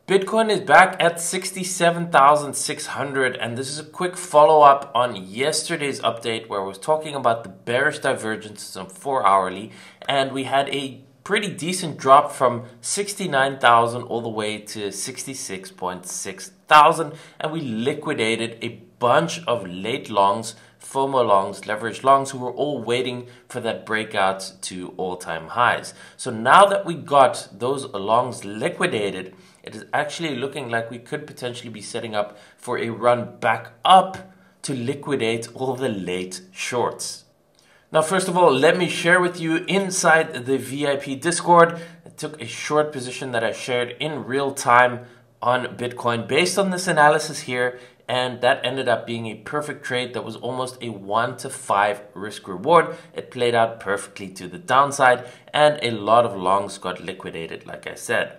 Bitcoin is back at 67,600, and this is a quick follow-up on yesterday's update where I was talking about the bearish divergences on 4-hourly, and we had a pretty decent drop from 69,000 all the way to 66.6 thousand, and we liquidated a bunch of late longs, FOMO longs, leverage longs, who were all waiting for that breakout to all-time highs. So now that we got those longs liquidated, it is actually looking like we could potentially be setting up for a run back up to liquidate all the late shorts. Now, first of all, let me share with you inside the VIP Discord. I took a short position that I shared in real time on Bitcoin based on this analysis here, and that ended up being a perfect trade that was almost a 1-to-5 risk reward. It played out perfectly to the downside, and a lot of longs got liquidated, like I said.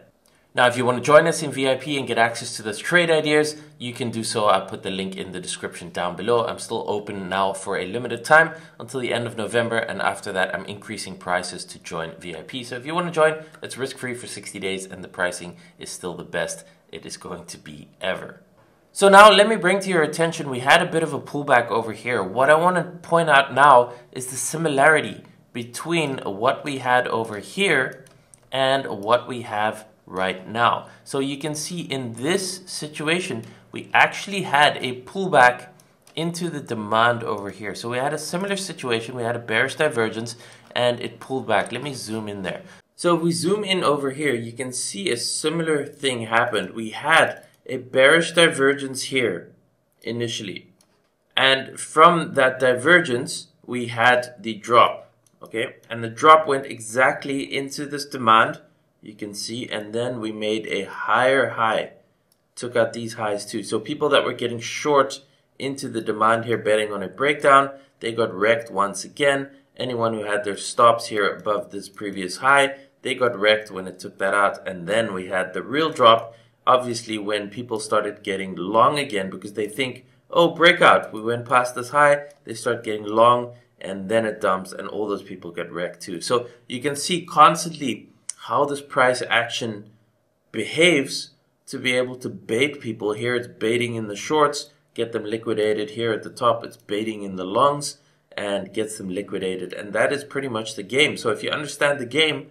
Now, if you want to join us in VIP and get access to those trade ideas, you can do so. I'll put the link in the description down below. I'm still open now for a limited time until the end of November, and after that, I'm increasing prices to join VIP. So if you want to join, it's risk-free for 60 days, and the pricing is still the best it is going to be ever. So now let me bring to your attention, we had a bit of a pullback over here. What I want to point out now is the similarity between what we had over here and what we have right now. So you can see in this situation, we actually had a pullback into the demand over here. So we had a similar situation. We had a bearish divergence and it pulled back. Let me zoom in there. So if we zoom in over here, you can see a similar thing happened. We had a bearish divergence here initially. And from that divergence, we had the drop. Okay, and the drop went exactly into this demand. You can see, and then we made a higher high, took out these highs too. So people that were getting short into the demand here, betting on a breakdown, they got wrecked once again. Anyone who had their stops here above this previous high, they got wrecked when it took that out. And then we had the real drop, obviously, when people started getting long again because they think, oh, breakout, we went past this high, they start getting long, and then it dumps, and all those people get wrecked too. So you can see constantly how this price action behaves to be able to bait people. Here it's baiting in the shorts, get them liquidated. Here at the top it's baiting in the longs and gets them liquidated. And that is pretty much the game. So if you understand the game,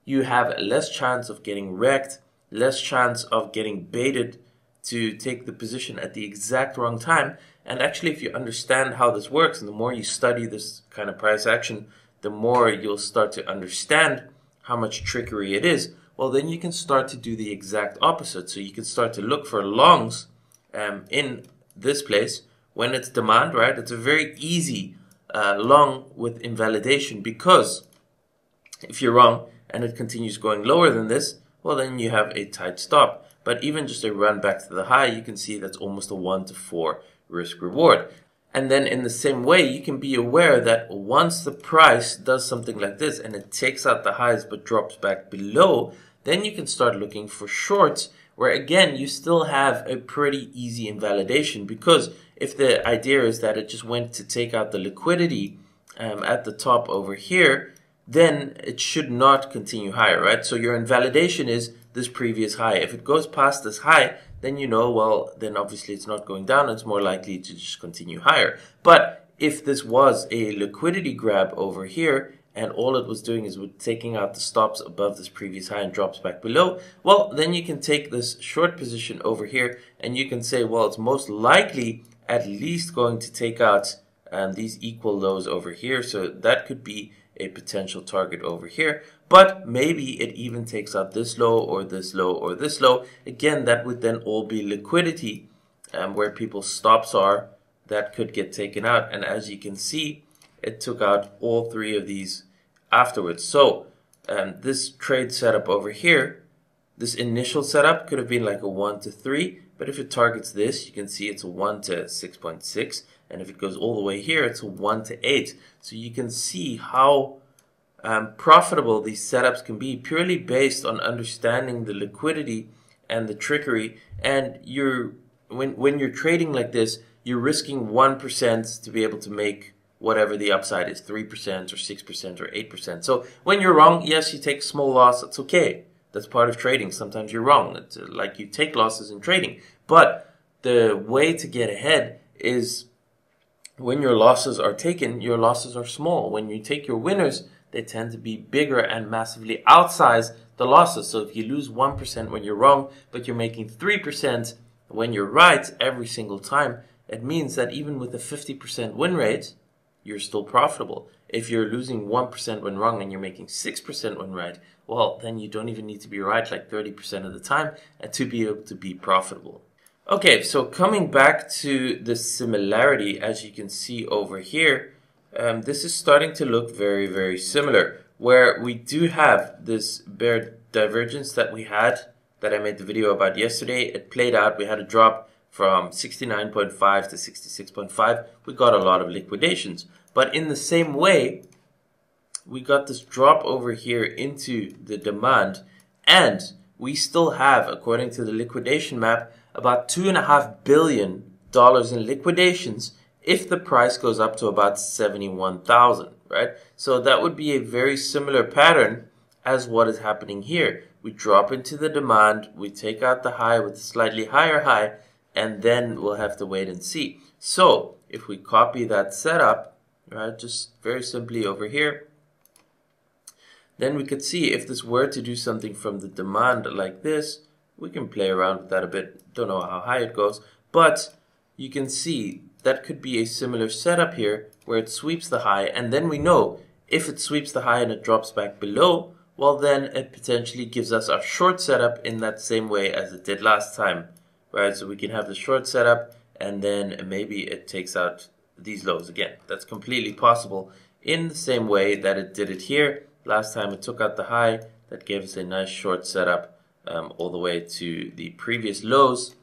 you have less chance of getting wrecked, less chance of getting baited to take the position at the exact wrong time. And actually, if you understand how this works, and the more you study this kind of price action, the more you'll start to understand how much trickery it is. Well, then you can start to do the exact opposite. So you can start to look for longs in this place when it's demand, right? It's a very easy long with invalidation, because if you're wrong and it continues going lower than this, well, then you have a tight stop. But even just a run back to the high, you can see that's almost a 1-to-4 risk reward. And then in the same way, you can be aware that once the price does something like this and it takes out the highs but drops back below, then you can start looking for shorts where, again, you still have a pretty easy invalidation, because if the idea is that it just went to take out the liquidity at the top over here, then it should not continue higher, right? So your invalidation is this previous high. If it goes past this high, then you know, well, then obviously it's not going down. It's more likely to just continue higher. But if this was a liquidity grab over here and all it was doing is taking out the stops above this previous high and drops back below, well, then you can take this short position over here and you can say, well, it's most likely at least going to take out these equal lows over here. So that could be a potential target over here, but maybe it even takes out this low or this low or this low. Again, that would then all be liquidity where people's stops are that could get taken out. And as you can see, it took out all three of these afterwards. So this trade setup over here, this initial setup could have been like a 1-to-3, but if it targets this, you can see it's a 1-to-6.6. And if it goes all the way here, it's a 1-to-8. So you can see how profitable these setups can be purely based on understanding the liquidity and the trickery. And when you're trading like this, you're risking 1% to be able to make whatever the upside is, 3% or 6% or 8%. So when you're wrong, yes, you take a small loss. That's okay. That's part of trading. Sometimes you're wrong. It's like you take losses in trading. But the way to get ahead is when your losses are taken, your losses are small. When you take your winners, they tend to be bigger and massively outsize the losses. So if you lose 1% when you're wrong, but you're making 3% when you're right every single time, it means that even with a 50% win rate, you're still profitable. If you're losing 1% when wrong and you're making 6% when right, well, then you don't even need to be right like 30% of the time to be able to be profitable. Okay, so coming back to the similarity, as you can see over here, this is starting to look very, very similar, where we do have this bear divergence that we had, that I made the video about yesterday. It played out. We had a drop from 69.5 to 66.5. We got a lot of liquidations. But in the same way, we got this drop over here into the demand, and we still have, according to the liquidation map, about $2.5 billion in liquidations if the price goes up to about 71,000, right? So that would be a very similar pattern as what is happening here. We drop into the demand, we take out the high with a slightly higher high, and then we'll have to wait and see. So if we copy that setup, right, just very simply over here, then we could see if this were to do something from the demand like this, we can play around with that a bit. Don't know how high it goes, but you can see that could be a similar setup here where it sweeps the high, and then we know if it sweeps the high and it drops back below, well, then it potentially gives us our short setup in that same way as it did last time, right? So we can have the short setup, and then maybe it takes out these lows again. That's completely possible in the same way that it did it here. Last time it took out the high, that gave us a nice short setup all the way to the previous lows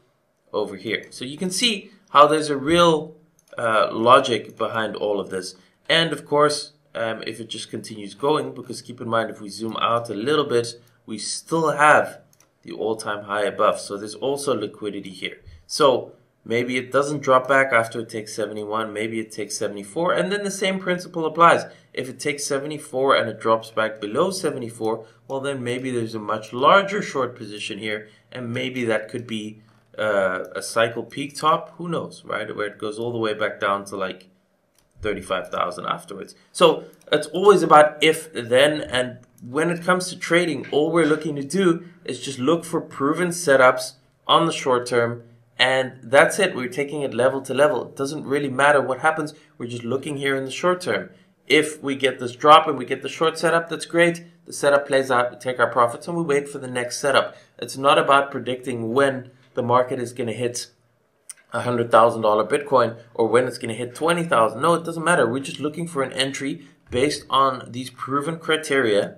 over here. So you can see how there's a real logic behind all of this. And of course, if it just continues going, because keep in mind, if we zoom out a little bit, we still have the all-time high above. So there's also liquidity here. So maybe it doesn't drop back after it takes 71, maybe it takes 74, and then the same principle applies. If it takes 74 and it drops back below 74, well, then maybe there's a much larger short position here, and maybe that could be a cycle peak top, who knows, right? Where it goes all the way back down to like 35,000 afterwards. So it's always about if, then, and when it comes to trading, all we're looking to do is just look for proven setups on the short term, and that's it. We're taking it level to level. It doesn't really matter what happens. We're just looking here in the short term. If we get this drop and we get the short setup, that's great. The setup plays out, we take our profits, and we wait for the next setup. It's not about predicting when the market is going to hit $100,000 Bitcoin or when it's going to hit 20,000. No, it doesn't matter. We're just looking for an entry based on these proven criteria,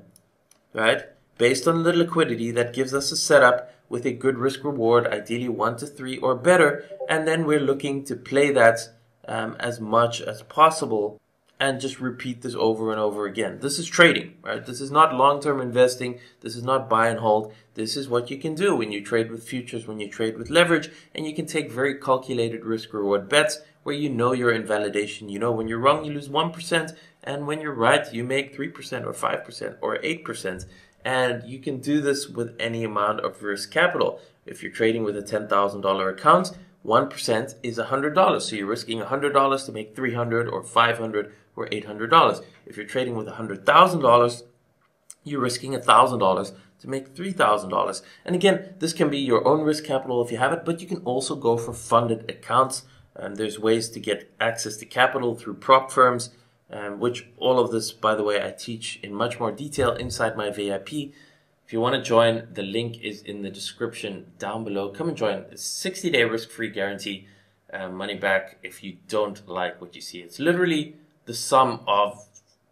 right? Based on the liquidity that gives us a setup with a good risk reward, ideally 1 to 3 or better, and then we're looking to play that as much as possible and just repeat this over and over again. This is trading, right? This is not long-term investing. This is not buy and hold. This is what you can do when you trade with futures, when you trade with leverage, and you can take very calculated risk-reward bets where you know your invalidation. You know when you're wrong, you lose 1%, and when you're right, you make 3% or 5% or 8%. And you can do this with any amount of risk capital. If you're trading with a $10,000 account, 1% is $100. So you're risking $100 to make $300 or $500 or $800. If you're trading with $100,000, you're risking $1,000 to make $3,000. And again, this can be your own risk capital if you have it, but you can also go for funded accounts. And there's ways to get access to capital through prop firms, which all of this, by the way, I teach in much more detail inside my VIP. If you want to join, the link is in the description down below. Come and join. It's 60-day risk-free guarantee, money back if you don't like what you see. It's literally the sum of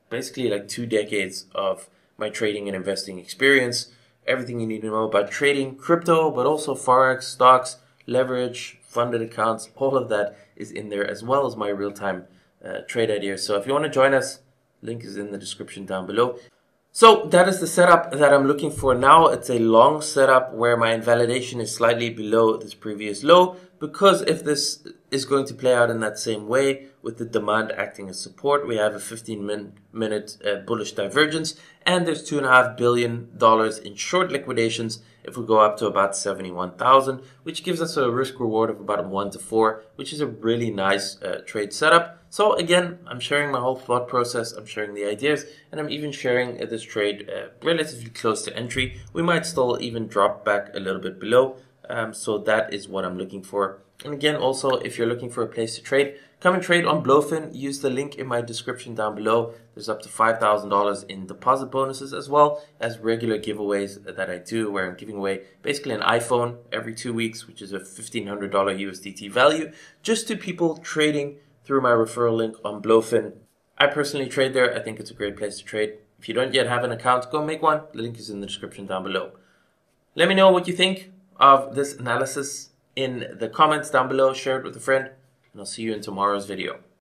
basically like 2 decades of my trading and investing experience. Everything you need to know about trading, crypto, but also Forex, stocks, leverage, funded accounts, all of that is in there, as well as my real-time trade ideas. So if you want to join us, link is in the description down below. So that is the setup that I'm looking for now. It's a long setup where my invalidation is slightly below this previous low, because if this is going to play out in that same way with the demand acting as support, we have a 15-minute bullish divergence, and there's $2.5 billion in short liquidations if we go up to about 71,000, which gives us a risk reward of about 1 to 4, which is a really nice trade setup. So again, I'm sharing my whole thought process, I'm sharing the ideas, and I'm even sharing this trade relatively close to entry. We might still even drop back a little bit below. So that is what I'm looking for. And again, also, if you're looking for a place to trade, come and trade on Blofin. Use the link in my description down below. There's up to $5,000 in deposit bonuses, as well as regular giveaways that I do, where I'm giving away basically an iPhone every 2 weeks, which is a $1,500 USDT value, just to people trading through my referral link on Blofin. I personally trade there. I think it's a great place to trade. If you don't yet have an account, go make one. The link is in the description down below. Let me know what you think of this analysis in the comments down below. Share it with a friend, and I'll see you in tomorrow's video.